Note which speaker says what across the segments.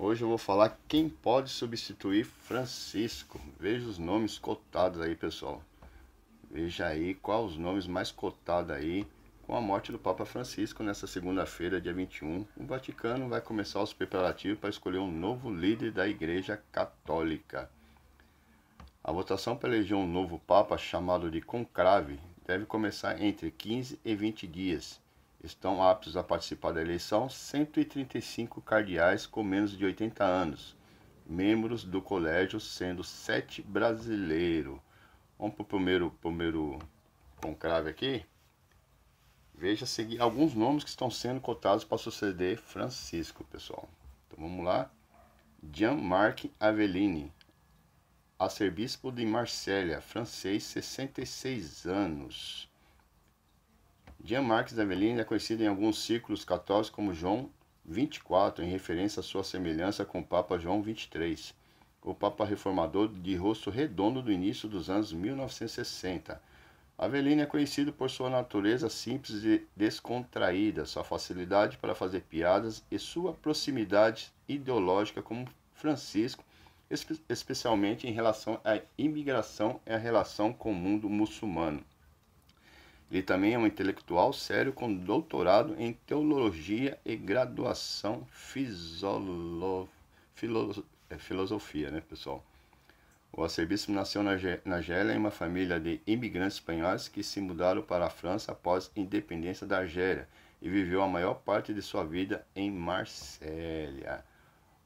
Speaker 1: Hoje eu vou falar quem pode substituir Francisco. Veja os nomes cotados aí, pessoal. Veja aí quais os nomes mais cotados aí com a morte do Papa Francisco nessa segunda-feira, dia 21. O Vaticano vai começar os preparativos para escolher um novo líder da Igreja Católica. A votação para eleger um novo Papa, chamado de conclave, deve começar entre 15 e 20 dias. Estão aptos a participar da eleição 135 cardeais com menos de 80 anos, membros do colégio, sendo 7 brasileiros. Vamos para o primeiro conclave aqui. Veja seguir alguns nomes que estão sendo cotados para suceder Francisco, pessoal. Então vamos lá. Jean-Marc Avellini, arcebispo de Marsella, francês, 66 anos. Jean-Marc Avellini é conhecido em alguns círculos católicos como João 24, em referência à sua semelhança com o Papa João 23, o Papa reformador de rosto redondo do início dos anos 1960. Avellini é conhecido por sua natureza simples e descontraída, sua facilidade para fazer piadas e sua proximidade ideológica como Francisco, especialmente em relação à imigração e à relação com o mundo muçulmano. Ele também é um intelectual sério com doutorado em teologia e graduação filosofia, né, pessoal? O arcebispo nasceu na Argélia em uma família de imigrantes espanhóis que se mudaram para a França após a independência da Argélia e viveu a maior parte de sua vida em Marsella.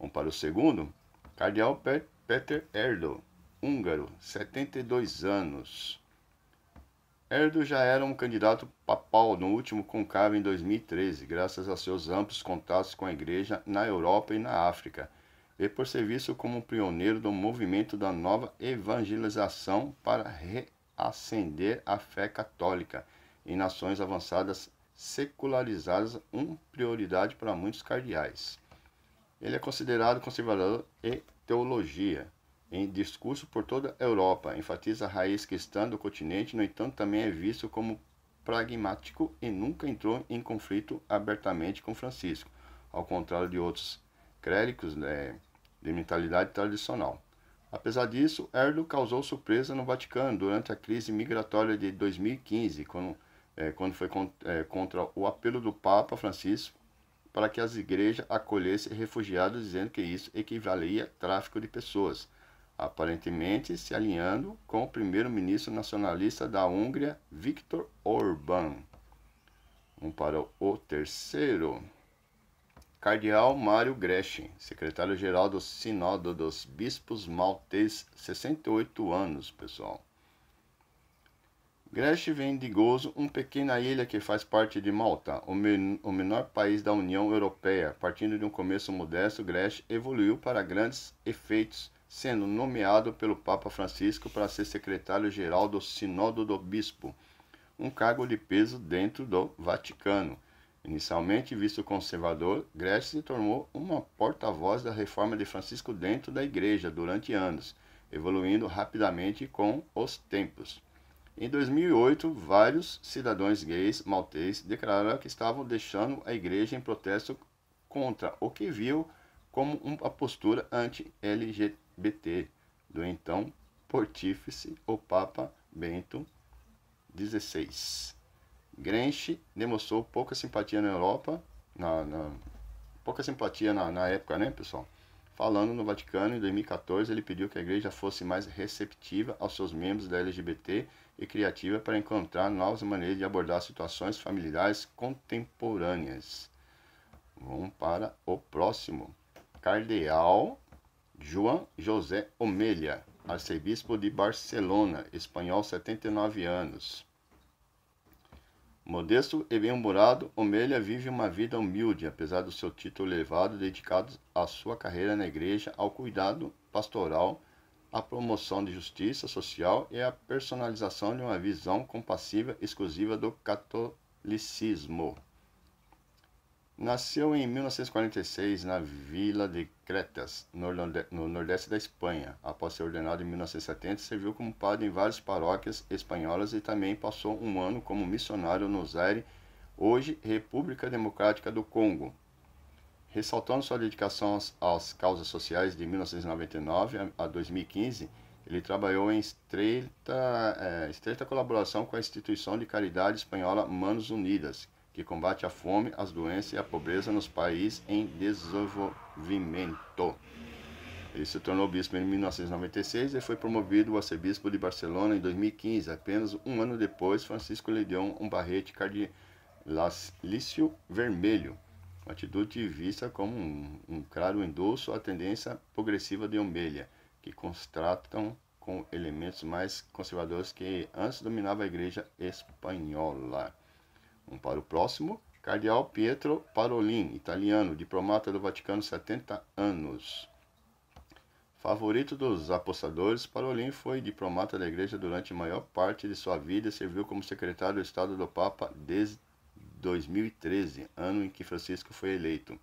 Speaker 1: Vamos para o segundo. Cardeal Péter Erdő, húngaro, 72 anos. Erdő já era um candidato papal no último conclave em 2013, graças a seus amplos contatos com a Igreja na Europa e na África, e por ser visto como um pioneiro do movimento da nova evangelização para reacender a fé católica em nações avançadas secularizadas, uma prioridade para muitos cardeais. Ele é considerado conservador e teologia. Em discurso por toda a Europa, enfatiza a raiz cristã do continente, no entanto também é visto como pragmático e nunca entrou em conflito abertamente com Francisco, ao contrário de outros clérigos de mentalidade tradicional. Apesar disso, Erdő causou surpresa no Vaticano durante a crise migratória de 2015, quando foi contra o apelo do Papa Francisco para que as igrejas acolhessem refugiados, dizendo que isso equivalia a tráfico de pessoas, aparentemente se alinhando com o primeiro-ministro nacionalista da Hungria, Viktor Orbán. Vamos para o terceiro. Cardeal Mário Grech, secretário-geral do Sínodo dos Bispos Malteses, 68 anos, pessoal. Grech vem de Gozo, uma pequena ilha que faz parte de Malta, o menor país da União Europeia. Partindo de um começo modesto, Grech evoluiu para grandes efeitos, sendo nomeado pelo Papa Francisco para ser secretário-geral do Sínodo do Bispo, um cargo de peso dentro do Vaticano. Inicialmente visto conservador, Grech se tornou uma porta-voz da reforma de Francisco dentro da Igreja durante anos, evoluindo rapidamente com os tempos. Em 2008, vários cidadãos gays malteses declararam que estavam deixando a Igreja em protesto contra o que viu como uma postura anti-LGBT do então Pontífice, o Papa Bento XVI. Grech demonstrou pouca simpatia na Europa, pouca simpatia na época, né, pessoal? Falando no Vaticano, em 2014, ele pediu que a Igreja fosse mais receptiva aos seus membros da LGBT e criativa para encontrar novas maneiras de abordar situações familiares contemporâneas. Vamos para o próximo. Cardeal João José Omelia, arcebispo de Barcelona, espanhol, 79 anos. Modesto e bem-humorado, Omelia vive uma vida humilde, apesar do seu título elevado, dedicado à sua carreira na igreja, ao cuidado pastoral, à promoção de justiça social e à personalização de uma visão compassiva exclusiva do catolicismo. Nasceu em 1946 na vila de Cretas, no nordeste da Espanha. Após ser ordenado em 1970, serviu como padre em várias paróquias espanholas e também passou um ano como missionário no Zaire, hoje República Democrática do Congo. Ressaltando sua dedicação às causas sociais de 1999 a 2015, ele trabalhou em estreita colaboração com a instituição de caridade espanhola Manos Unidas, que combate a fome, as doenças e a pobreza nos países em desenvolvimento. Ele se tornou bispo em 1996 e foi promovido a arcebispo de Barcelona em 2015. Apenas um ano depois, Francisco lhe deu um barrete cardilício vermelho, uma atitude vista como um claro endosso à tendência progressiva de Omeia, que contrastam com elementos mais conservadores que antes dominava a Igreja espanhola. Vamos para o próximo. Cardeal Pietro Parolin, italiano, diplomata do Vaticano, 70 anos. Favorito dos apostadores, Parolin foi diplomata da Igreja durante a maior parte de sua vida e serviu como secretário de Estado do Papa desde 2013, ano em que Francisco foi eleito.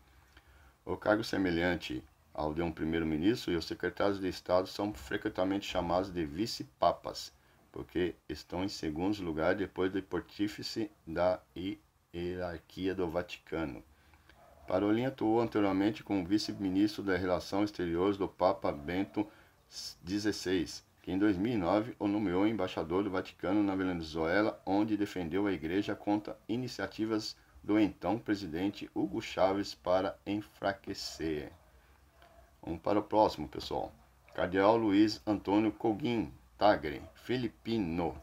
Speaker 1: O cargo semelhante ao de um primeiro-ministro e os secretários de Estado são frequentemente chamados de vice-papas, porque estão em segundo lugar depois do pontífice da hierarquia do Vaticano. Parolin atuou anteriormente como vice-ministro das Relações Exteriores do Papa Bento XVI, que em 2009 o nomeou embaixador do Vaticano na Venezuela, onde defendeu a Igreja contra iniciativas do então presidente Hugo Chávez para enfraquecer. Vamos para o próximo, pessoal. Cardeal Luiz Antônio Coguin Tagle, filipino.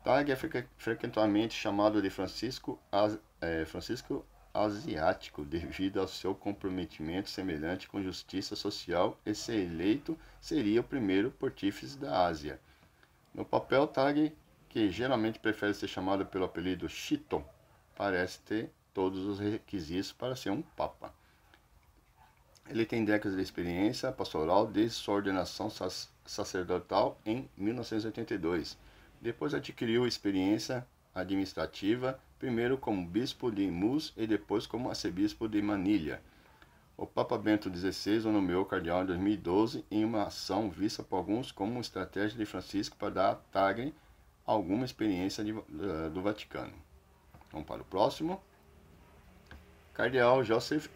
Speaker 1: Tagle é frequentemente chamado de Francisco Asiático, devido ao seu comprometimento semelhante com justiça social, e se eleito seria o primeiro pontífice da Ásia. No papel, Tagle, que geralmente prefere ser chamado pelo apelido Chito, parece ter todos os requisitos para ser um papa. Ele tem décadas de experiência pastoral desde sua ordenação sacerdotal em 1982. Depois adquiriu experiência administrativa, primeiro como bispo de Mus e depois como arcebispo de Manilha. O Papa Bento XVI o nomeou cardeal em 2012 em uma ação vista por alguns como uma estratégia de Francisco para dar a Tagle alguma experiência do Vaticano. Vamos para o próximo. Cardeal Joseph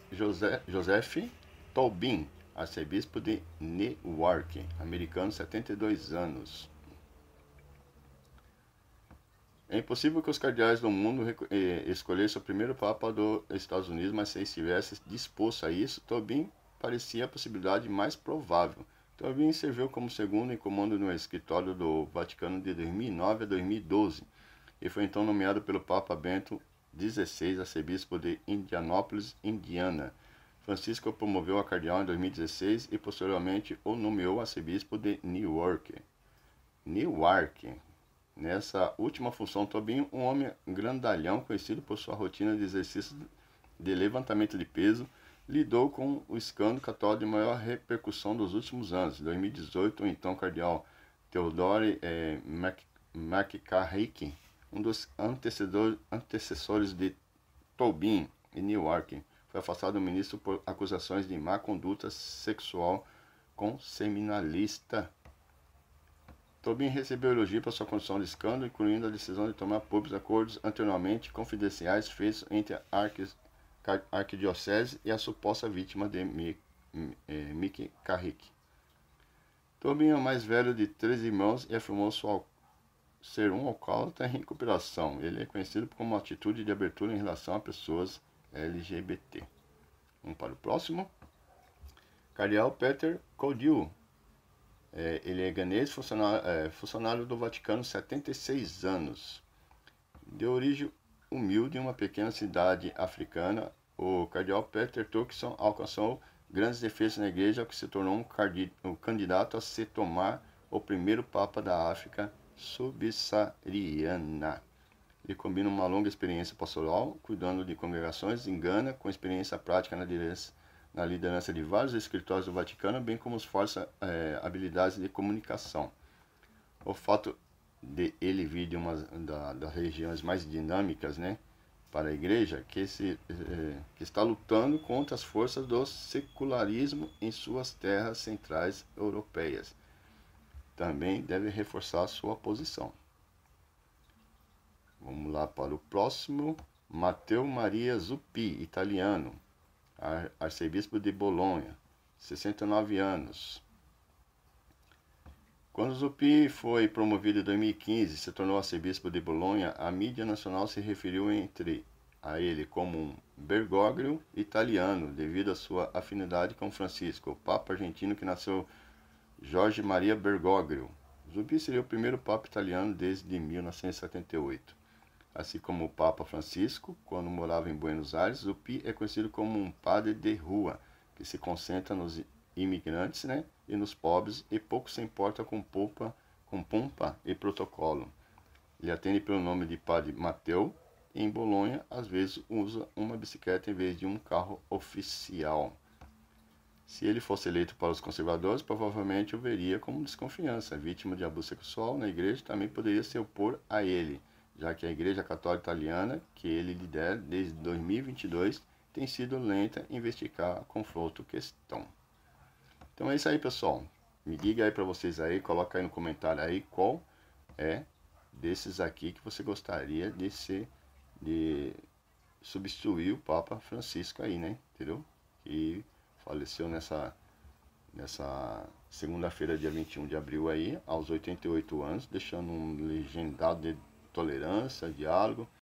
Speaker 1: Tobin, arcebispo de Newark, americano, 72 anos. É impossível que os cardeais do mundo escolhessem o primeiro Papa dos Estados Unidos, mas se estivesse disposto a isso, Tobin parecia a possibilidade mais provável. Tobin serviu como segundo em comando no escritório do Vaticano de 2009 a 2012 e foi então nomeado pelo Papa Bento XVI, arcebispo de Indianópolis, Indiana. Francisco o promoveu a cardeal em 2016 e posteriormente o nomeou arcebispo de Newark. Nessa última função, Tobin, um homem grandalhão conhecido por sua rotina de exercícios de levantamento de peso, lidou com o escândalo católico de maior repercussão dos últimos anos. Em 2018, o então cardeal Theodore McCarrick, um dos antecessores de Tobin em Newark, foi afastado do ministro por acusações de má conduta sexual com seminarista. Tobin recebeu elogio por sua condição de escândalo, incluindo a decisão de tomar públicos acordos anteriormente confidenciais feitos entre a arquidiocese e a suposta vítima de Mickey Carrick. Tobin é o mais velho de 3 irmãos e afirmou ser um alcoólatra em recuperação. Ele é conhecido por uma atitude de abertura em relação a pessoas LGBT. Vamos para o próximo. Cardeal Peter Codill. Ele é ganês, funcionário do Vaticano, 76 anos. De origem humilde em uma pequena cidade africana, o cardeal Peter Turkson alcançou grandes defesas na igreja, que se tornou um candidato a se tomar o primeiro Papa da África subsaariana. Ele combina uma longa experiência pastoral, cuidando de congregações em Gana, com experiência prática na liderança de vários escritórios do Vaticano, bem como as fortes habilidades de comunicação. O fato de ele vir de uma das regiões mais dinâmicas, para a igreja, que está lutando contra as forças do secularismo em suas terras centrais europeias, também deve reforçar sua posição. Vamos lá para o próximo. Matteo Maria Zuppi, italiano, arcebispo de Bolonha, 69 anos. Quando Zuppi foi promovido em 2015 e se tornou arcebispo de Bolonha, a mídia nacional se referiu a ele como um Bergoglio italiano, devido à sua afinidade com Francisco, o Papa argentino que nasceu Jorge Maria Bergoglio. Zuppi seria o primeiro Papa italiano desde 1978. Assim como o Papa Francisco, quando morava em Buenos Aires, Zuppi é conhecido como um padre de rua, que se concentra nos imigrantes, e nos pobres e pouco se importa com pompa e protocolo. Ele atende pelo nome de Padre Matteo e em Bolonha às vezes usa uma bicicleta em vez de um carro oficial. Se ele fosse eleito para os conservadores, provavelmente o veria como desconfiança. Vítima de abuso sexual na igreja também poderia se opor a ele, já que a Igreja Católica Italiana, que ele lidera desde 2022, tem sido lenta em investigar a confronto questão. Então é isso aí, pessoal. Me diga aí para vocês aí, coloca aí no comentário aí qual é desses aqui que você gostaria de substituir o Papa Francisco aí, entendeu? Que faleceu nessa segunda-feira, dia 21 de abril aí, aos 88 anos, deixando um legendado de tolerância, diálogo